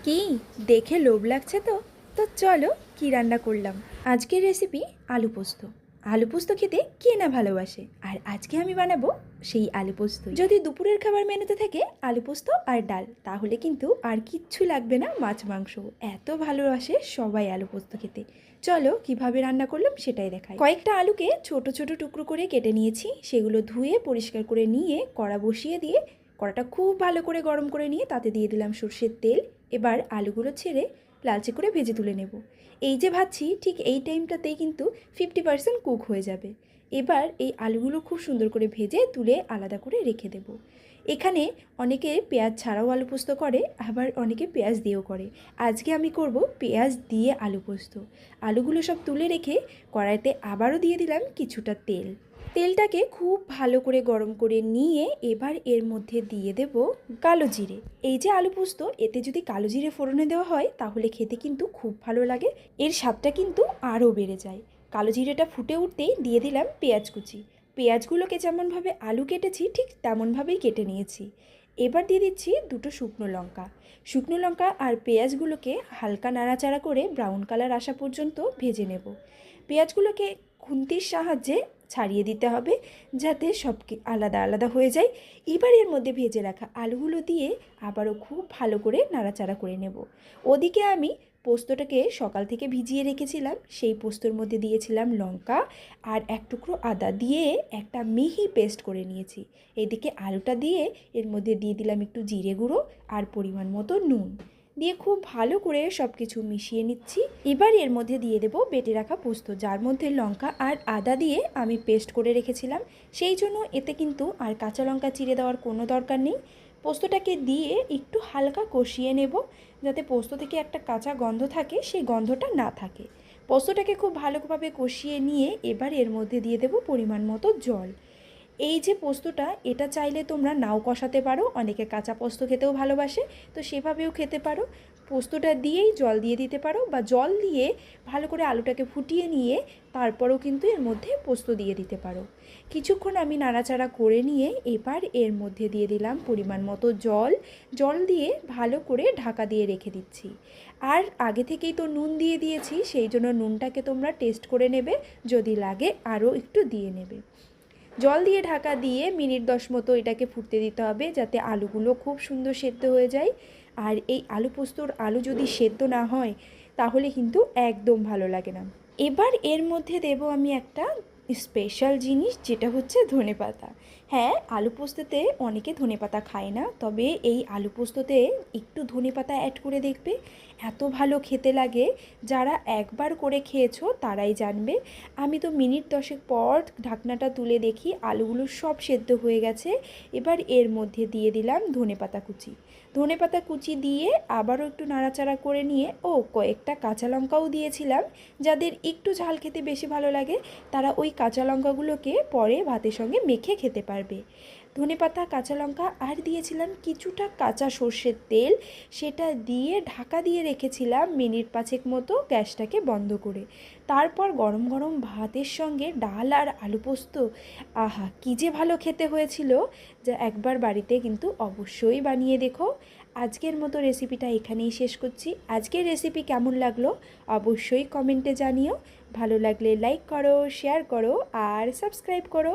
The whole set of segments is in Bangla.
কি দেখে লোভ লাগছে তো? তো চলো কি রান্না করলাম। আজকের রেসিপি আলু পোস্ত। আলু পোস্ত খেতে কে না ভালোবাসে, আর আজকে আমি বানাবো সেই আলু পোস্ত। যদি দুপুরের খাবার মেনুতে থাকে আলু পোস্ত আর ডাল, তাহলে কিন্তু আর কিচ্ছু লাগবে না, মাছ মাংস। এত ভালোবাসে সবাই আলু পোস্ত খেতে। চলো কিভাবে রান্না করলাম সেটাই দেখাই। কয়েকটা আলুকে ছোট ছোট টুকরো করে কেটে নিয়েছি, সেগুলো ধুয়ে পরিষ্কার করে নিয়ে কড়া বসিয়ে দিয়ে কড়াটা খুব ভালো করে গরম করে নিয়ে তাতে দিয়ে দিলাম সর্ষের তেল। এবার আলুগুলো ছেড়ে লালচে করে ভেজে তুলে নেব। এই যে ভাজছি ঠিক এই টাইমটাতেই কিন্তু 50% কুক হয়ে যাবে। এবার এই আলুগুলো খুব সুন্দর করে ভেজে তুলে আলাদা করে রেখে দেব। এখানে অনেকে পেঁয়াজ ছাড়াও আলু পোস্ত করে, আবার অনেকে পেঁয়াজ দিয়েও করে। আজকে আমি করব পেঁয়াজ দিয়ে আলু পোস্ত। আলুগুলো সব তুলে রেখে কড়াইতে আবারও দিয়ে দিলাম কিছুটা তেল। তেলটাকে খুব ভালো করে গরম করে নিয়ে এবার এর মধ্যে দিয়ে দেব কালো জিরে। এই যে আলু পোস্ত, এতে যদি কালো জিরে ফোড়নে দেওয়া হয় তাহলে খেতে কিন্তু খুব ভালো লাগে, এর স্বাদটা কিন্তু আরও বেড়ে যায়। কালো জিরেটা ফুটে উঠতেই দিয়ে দিলাম পেঁয়াজ কুচি। পেঁয়াজগুলোকে যেমনভাবে আলু কেটেছি ঠিক তেমনভাবেই কেটে নিয়েছি। এবার দিয়ে দিচ্ছি দুটো শুকনো লঙ্কা। শুকনো লঙ্কা আর পেঁয়াজগুলোকে হালকা নাড়াচাড়া করে ব্রাউন কালার আসা পর্যন্ত ভেজে নেব। পেঁয়াজগুলোকে খুন্তির সাহায্যে ছাড়িয়ে দিতে হবে, যাতে সব আলাদা আলাদা হয়ে যায়। এবার এর মধ্যে ভেজে রাখা আলুগুলো দিয়ে আবারও খুব ভালো করে নাড়াচাড়া করে নেব। ওদিকে আমি পোস্তটাকে সকাল থেকে ভিজিয়ে রেখেছিলাম, সেই পোস্তর মধ্যে দিয়েছিলাম লঙ্কা আর এক টুকরো আদা দিয়ে একটা মিহি পেস্ট করে নিয়েছি। এদিকে আলুটা দিয়ে এর মধ্যে দিয়ে দিলাম একটু জিরে গুঁড়ো আর পরিমাণ মতো নুন দিয়ে খুব ভালো করে সব কিছু মিশিয়ে নিচ্ছি। এবার এর মধ্যে দিয়ে দেব বেটে রাখা পোস্ত, যার মধ্যে লঙ্কা আর আদা দিয়ে আমি পেস্ট করে রেখেছিলাম। সেই জন্য এতে কিন্তু আর কাঁচা লঙ্কা চিড়ে দেওয়ার কোনো দরকার নেই। পোস্তটাকে দিয়ে একটু হালকা কষিয়ে নেব, যাতে পোস্ত থেকে একটা কাঁচা গন্ধ থাকে সেই গন্ধটা না থাকে। পোস্তটাকে খুব ভালোভাবে কষিয়ে নিয়ে এবার এর মধ্যে দিয়ে দেব পরিমাণ মতো জল। এই যে পোস্তটা, এটা চাইলে তোমরা নাও কষাতে পারো, অনেকে কাঁচা পোস্ত খেতেও ভালোবাসে, তো সেভাবেও খেতে পারো। পোস্তটা দিয়েই জল দিয়ে দিতে পারো, বা জল দিয়ে ভালো করে আলুটাকে ফুটিয়ে নিয়ে তারপরও কিন্তু এর মধ্যে পোস্ত দিয়ে দিতে পারো। কিছুক্ষণ আমি নাড়াচাড়া করে নিয়ে এবার এর মধ্যে দিয়ে দিলাম পরিমাণ মতো জল। জল দিয়ে ভালো করে ঢাকা দিয়ে রেখে দিচ্ছি। আর আগে থেকেই তো নুন দিয়ে দিয়েছি, সেই জন্য নুনটাকে তোমরা টেস্ট করে নেবে, যদি লাগে আরও একটু দিয়ে নেবে। জল দিয়ে ঢাকা দিয়ে মিনিট 10 মতো এটাকে ফুটতে দিতে হবে, যাতে আলুগুলো খুব সুন্দর সেদ্ধ হয়ে যায়। আর এই আলু পোস্তর আলু যদি সেদ্ধ না হয় তাহলে কিন্তু একদম ভালো লাগে না। এবার এর মধ্যে দেব আমি একটা স্পেশাল জিনিস, যেটা হচ্ছে ধনেপাতা। হ্যাঁ, আলু পোস্ততে অনেকে ধনেপাতা খায় না, তবে এই আলু পোস্ততে একটু ধনেপাতা অ্যাড করে দেখবে, এত ভালো খেতে লাগে। যারা একবার করে খেয়েছো তারাই জানবে। আমি তো মিনিট 10 পর ঢাকনাটা তুলে দেখি আলুগুলো সব সেদ্ধ হয়ে গেছে। এবার এর মধ্যে দিয়ে দিলাম ধনেপাতা কুচি। ধনেপাতা কুচি দিয়ে আবারও একটু নাড়াচাড়া করে নিয়ে কয়েকটা কাঁচা লঙ্কাও দিয়েছিলাম। যাদের একটু ঝাল খেতে বেশি ভালো লাগে তারা ওই কাঁচা লঙ্কাগুলোকে পরে ভাতের সঙ্গে মেখে খেতে পারবে। ধনেপাতা, কাঁচা লঙ্কা আর দিয়েছিলাম কিছুটা কাঁচা সর্ষের তেল, সেটা দিয়ে ঢাকা দিয়ে রেখেছিলাম মিনিট 5 মতো গ্যাসটাকে বন্ধ করে। তারপর গরম গরম ভাতের সঙ্গে ডাল আর আলু পোস্ত, আহা কী যে ভালো খেতে হয়েছিল, যা একবার বাড়িতে কিন্তু অবশ্যই বানিয়ে দেখো। আজকের মতো রেসিপিটা এখানেই শেষ করছি। আজকের রেসিপি কেমন লাগলো অবশ্যই কমেন্টে জানিও। ভালো লাগলে লাইক করো, শেয়ার করো আর সাবস্ক্রাইব করো।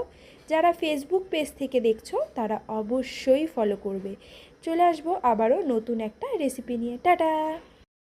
যারা ফেসবুক পেজ থেকে দেখছো তারা অবশ্যই ফলো করবে। চলে আসবো আবারও নতুন একটা রেসিপি নিয়ে। টাটা।